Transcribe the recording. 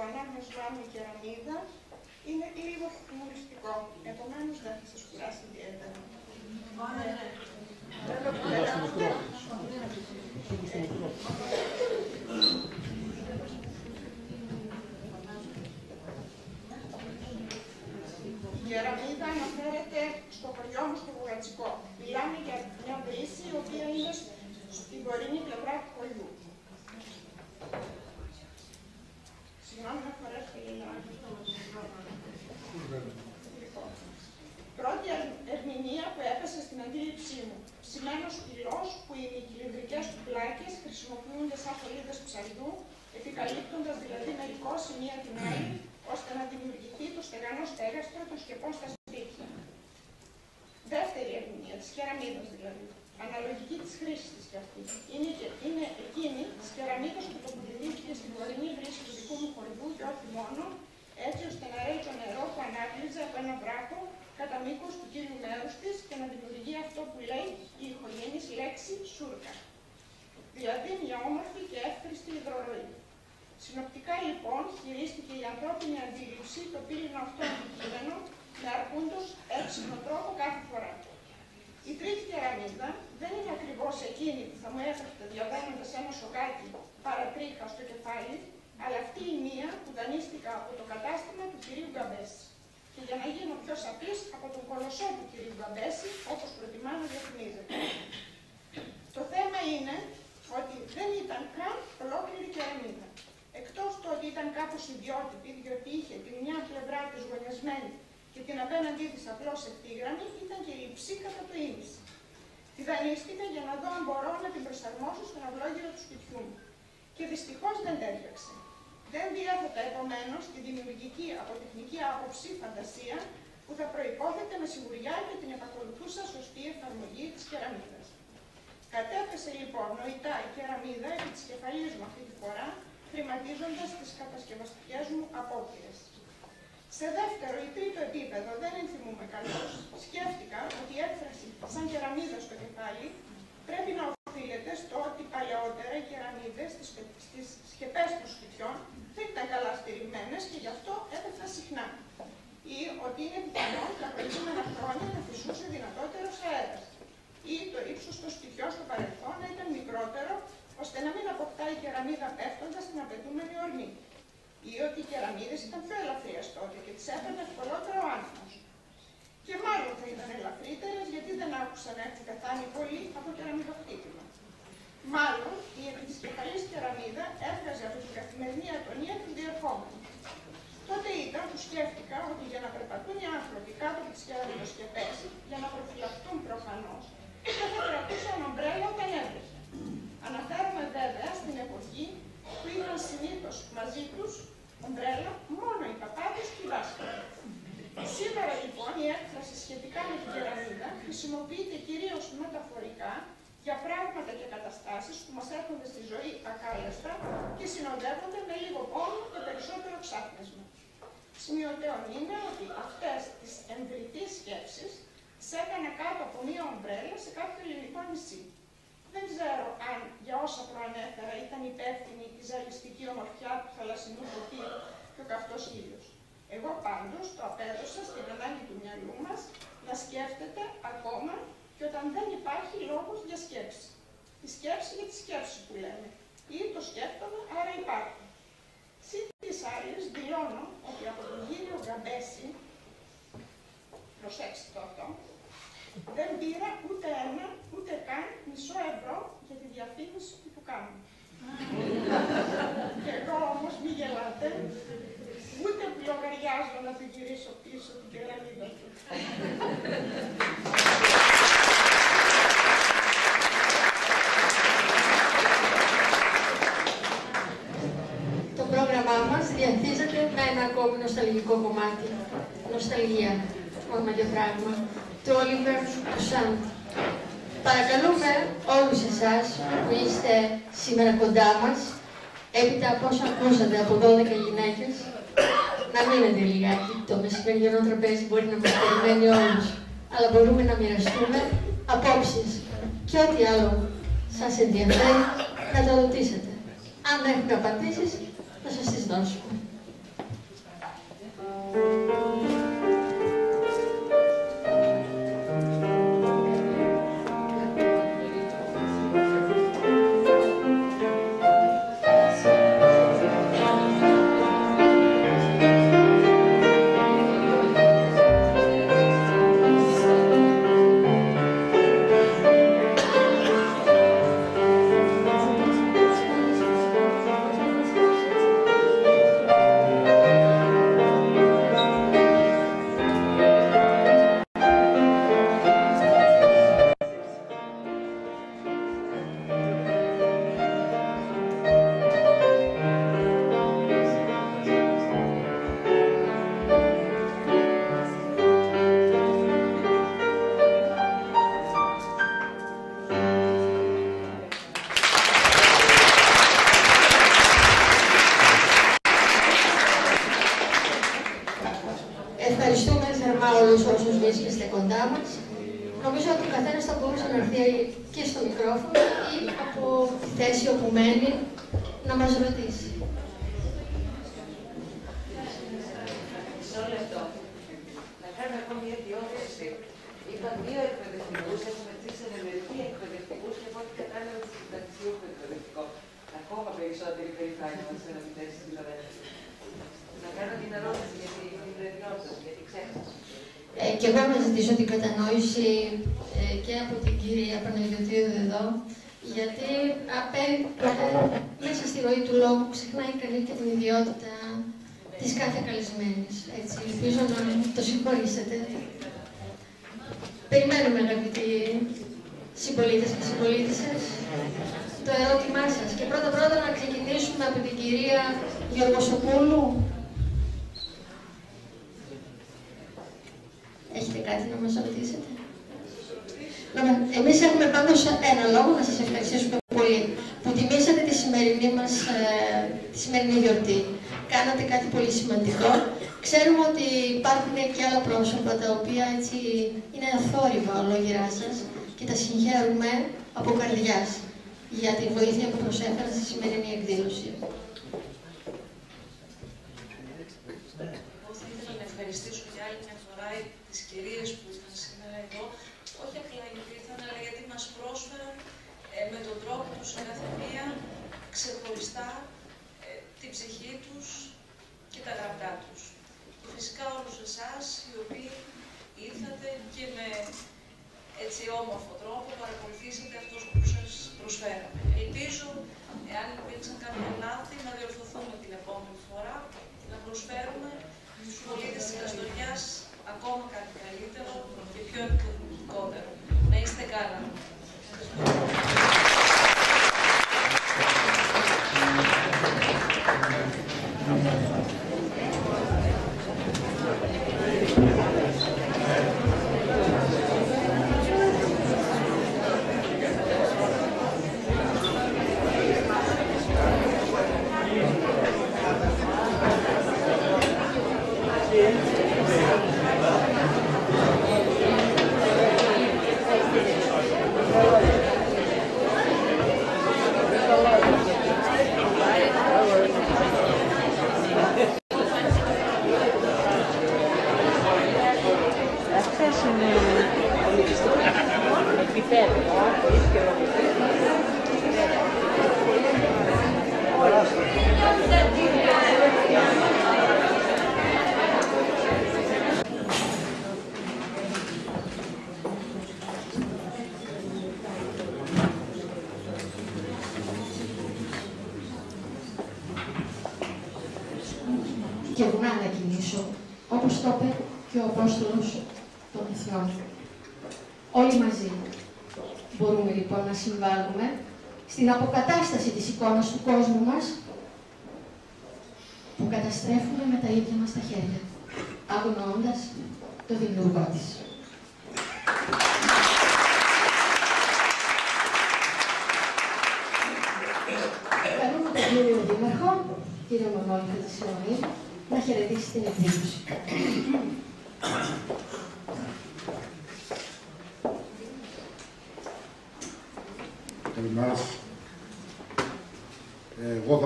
ανάμεσο άμμο κεραμίδα είναι λίγο χιουμοριστικό. Επομένως δεν θα σας κουράσει ιδιαίτερα. Η κεραμίδα αναφέρεται στο χωριό μου στο Βουγατσικό. Μιλάμε για μια βρύση η οποία είναι στην βορεινή πλευρά του χωριού. Συγγνώμη να φορέσω το γελάκι. Πρώτη ερμηνεία που έπεσε στην αντίληψή μου. Ψημένος πυλός που οι κυλινδρικές του πλάκες χρησιμοποιούνται σαν φωλίδες ψαριού, επικαλύπτοντας δηλαδή μερικώς η μία την άλλη, ώστε να δημιουργηθεί το στεγανό στέγαστρο των σκεπών στα σπίτια. Δεύτερη ερμηνεία, της κεραμίδας δηλαδή. Αναλογική της χρήσης της κι αυτή. Είναι εκείνη της κεραμίδας που τοποθετήθηκε στην βορεινή βρύση του δικού μου χωριού και όχι μόνο, έτσι ώστε να ρέει το νερό που ανάκλιζε από ένα βράχο κατά μήκος του κύριου μέρους της και να δημιουργεί αυτό που λέει η ηχογενής λέξη σούρκα. Δηλαδή μια όμορφη και εύχριστη υδροροή. Συνοπτικά λοιπόν χειρίστηκε η ανθρώπινη αντίληψη το πύληνο αυτό αντικείμενο με αρκούντος έξυπνο τρόπο κάθε φορά. Η τρίτη κεραμίδα δεν είναι ακριβώς εκείνη που θα μου έφερτε διαβαίνοντας ένα σοκάκι παρατρίχα στο κεφάλι, αλλά αυτή η μία που δανείστηκα από το κατάστημα του κυρίου Γκαμπέση. Και για να γίνω πιο σαφής, από τον κολοσσό του κυρίου Γκαμπέση, όπως προτιμά να διαφημίζεται. Το θέμα είναι ότι δεν ήταν καν ολόκληρη κεραμίδα. Εκτός του ότι ήταν κάπως ιδιότυπη, διότι είχε την μια πλευρά της γωνιασμένη και την απέναντί της απλώς ευθύγραμμη, ήταν και λειψή κατά το ίμιση. Τη δανείστηκα για να δω αν μπορώ να την προσαρμόσω στον αυλόγυρο του σπιτιού μου. Και δυστυχώς δεν τέριαξε. Δεν διέθετα επομένως τη δημιουργική από τεχνική άποψη φαντασία που θα προϋπόθεται με σιγουριά και την επακολουθούσα σωστή εφαρμογή της κεραμίδας. Κατέφεσε λοιπόν νοητά η κεραμίδα επί της κεφαλής μου αυτή τη φορά, χρηματίζοντας τις κατασκευαστικές μου απόπειρες. Σε δεύτερο ή τρίτο επίπεδο, δεν ενθυμούμε καλώς, σκέφτηκα ότι η έκφραση σαν κεραμίδα στο κεφάλι πρέπει να οφείλεται στο ότι παλαιότερα οι κεραμίδες στις σκεπές των σπιτιών δεν ήταν καλά στηριγμένες και γι' αυτό έπεφταν συχνά. Ή ότι είναι πιθανόν τα προηγούμενα χρόνια να φυσούσε δυνατότερος αέρας. Ή το ύψος των σπιτιών στο παρελθόν να ήταν μικρότερο, ώστε να μην αποκτάει η κεραμίδα πέφτοντας στην απαιτούμενη ορμή. Ή ότι οι κεραμίδες ήταν πιο ελαφριές τότε και τις έπαιρνε ευκολότερο ο άνεμος. Και μάλλον θα ήταν ελαφρύτερες, γιατί δεν άκουσα να έχουν πεθάνει πολύ από κεραμιδοχτύπημα. Μάλλον η επιδυσκεφαλής κεραμίδα έβγαζε από την καθημερινή ατονία του διερχόμενου. Τότε ήταν που σκέφτηκα ότι για να περπατούν οι άνθρωποι κάτω από τις κεραμιδοσκεπές, για να προφυλαχτούν προφανώς, δεν θα κρατούσαν ομπρέλα όταν έβρεχε. Αναφέρομαι βέβαια στην εποχή που είχαν συνήθως μαζί τους ομπρέλα μόνο οι παπάδες και οι δάσκαλοι. Σήμερα λοιπόν η έκφραση σχετικά με την κεραμίδα χρησιμοποιείται κυρίως μεταφορικά για πράγματα και καταστάσεις που μας έρχονται στη ζωή ακάλεστα και συνοδεύονται με λίγο πόνο και περισσότερο ξάπνισμα. Σημειωτέων είναι ότι αυτές τις εμβριτείς σκέψεις τις έκανα κάτω από μία ομπρέλα σε κάποιο ελληνικό νησί. Δεν ξέρω αν για όσα προανέφερα ήταν υπεύθυνη η ζαλιστική ομορφιά του θαλασσινού ποτήρου και ο καυτός ήλιος. Εγώ πάντως το απέδωσα στην ανάγκη του μυαλού μας να σκέφτεται ακόμα και όταν δεν υπάρχει λόγος για σκέψη. Τη σκέψη για τη σκέψη που λέμε. Ή το σκέφτομαι, άρα υπάρχει. Συν τις άλλες δηλώνω ότι από τον κύριο Γκαμπέση, προσέξτε το αυτό, δεν πήρα ούτε ένα, ούτε καν μισό ευρώ για τη διαφήμιση που του κάνω. Και εγώ όμως, μη γελάτε, ούτε που λογαριάζω να την γυρίσω πίσω την κεραμίδα του. Το πρόγραμμά μας διαθίζεται με ένα ακόμη νοσταλγικό κομμάτι. Νοσταλγία, όνομα και πράγμα, του Όλιβερ Τουσάντ. Παρακαλούμε όλους εσάς που είστε σήμερα κοντά μας, έπειτα από όσα ακούσατε από 12 γυναίκες, να μείνετε λιγάκι. Το μεσημεριανό τραπέζι μπορεί να μας περιμένει όλους, αλλά μπορούμε να μοιραστούμε απόψεις και ό,τι άλλο σας ενδιαφέρει να το ρωτήσετε. Αν δεν έχουν απαντήσεις, θα σας τις δώσουμε. όλους όσους βρίσκεστε κοντά μας. Νομίζω ότι ο καθένας θα μπορούσε να έρθει και στο μικρόφωνο ή από τη θέση όπου μένει να μας ρωτήσει. Μισό λεπτό. Να κάνω εγώ μια διόρθωση. Είπα 2 εκπαιδευτικούς, έχουμε 3 ενεργοί εκπαιδευτικούς και από ό,τι κατάλαβα στο συνταξιούχο εκπαιδευτικό. Ακόμα περισσότερη περηφάνεια μας να μην τέσει στην Λαβέντη. Να κάνω την ερώτηση για την διόρθωση, γιατί ξέχασα. Και εγώ να ζητήσω την κατανόηση και από την κυρία Παναγιωτήδου εδώ, γιατί μέσα στη ροή του λόγου ξεχνάει κανείς και την ιδιότητα της κάθε καλεσμένης. Έτσι, ελπίζω να το συγχωρήσετε. Περιμένουμε, αγαπητοί συμπολίτες και συμπολίτησες, το ερώτημά σας. Και πρώτα να ξεκινήσουμε από την κυρία Γεωργοσοπούλου. Έχετε κάτι να μας ρωτήσετε? Εμείς έχουμε πάντως ένα λόγο να σας ευχαριστήσουμε πολύ που τιμήσατε τη σημερινή γιορτή. Κάνατε κάτι πολύ σημαντικό. Ξέρουμε ότι υπάρχουν και άλλα πρόσωπα τα οποία έτσι είναι αθόρυβα ολόγυρά σας και τα συγχαίρουμε από καρδιάς για τη βοήθεια που προσέφεραν στη σημερινή εκδήλωση. Εγώ θα ήθελα να ευχαριστήσω για άλλη μια φορά τις κυρίες που ήταν σήμερα εδώ, όχι απλά γιατί ήρθαν, αλλά γιατί μας πρόσφεραν με τον τρόπο τους κάθε μία ξεχωριστά την ψυχή τους και τα γραπτά τους. Και φυσικά όλους εσάς οι οποίοι ήρθατε και με έτσι όμορφο τρόπο παρακολουθήσατε αυτός που σας προσφέραμε. Ελπίζω, εάν υπήρξαν κάποια λάθη, να διορθωθούμε την επόμενη φορά και να προσφέρουμε στους πολίτες της Καστοριάς ακόμα κάτι καλύτερο και πιο εκπληκτικότερο. Να είστε καλά. Και εγώ να ανακοινήσω, όπως το είπε και ο Απόστολος των Εθνών. Όλοι μαζί μπορούμε λοιπόν να συμβάλλουμε στην αποκατάσταση της εικόνας του κόσμου μας που καταστρέφουμε με τα ίδια μας τα χέρια, αγνοώντας το δημιουργό της. Καλούμε τον κύριο Δήμαρχο, κύριο Μανώλη Χατζησιώνη, να χαιρετήσει την εκδήλωση. Καλημέρα. Εγώ θα